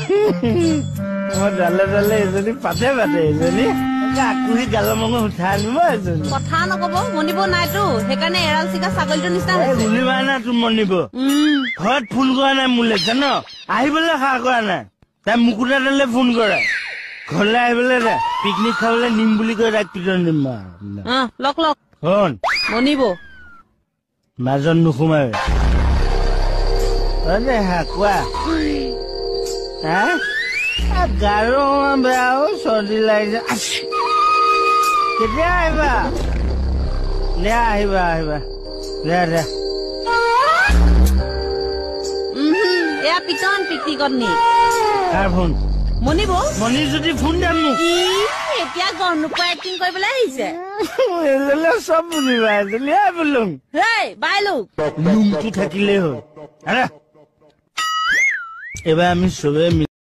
মই ডালে ডালে এজনী পাতে এজনী আকুহি গালৰ মঙহ উঠাই আনিব এজনী কথা নকব মনিব নাইতো সেইকাৰণে এৰাল চিকা ছাগলীটো নিচিনা গুলি মাৰা নাই তোৰ মনিব ঘৰত ফোন কৰা নাই মোলে জান আহিবলৈ সাহ কৰা নাই তাই মুকুতা ডালে ফোন কৰে ঘৰলৈ আহিবলৈ দে পিকনিক খাবলৈ নিম বুলি কৈ তাক পিটন দিম লক লক শুন মনিব মাজত নোসোমাবে কোৱা গাৰো বেয়াও চৰ্দি লাগিছে কেতিয়া আহিবা দে আহিবা দে এয়া পিটন পিকনিকত নি কাৰ ফোন মনিব মনি যদি ফোন দিম মোক এতিয়া গম নোপোৱা এক্টিং কৰিবলৈ আহিছে চব বুজিবা বোলো বাইলোক লুমটো থাকিলেই হ'ল এবাৰ আমি চবে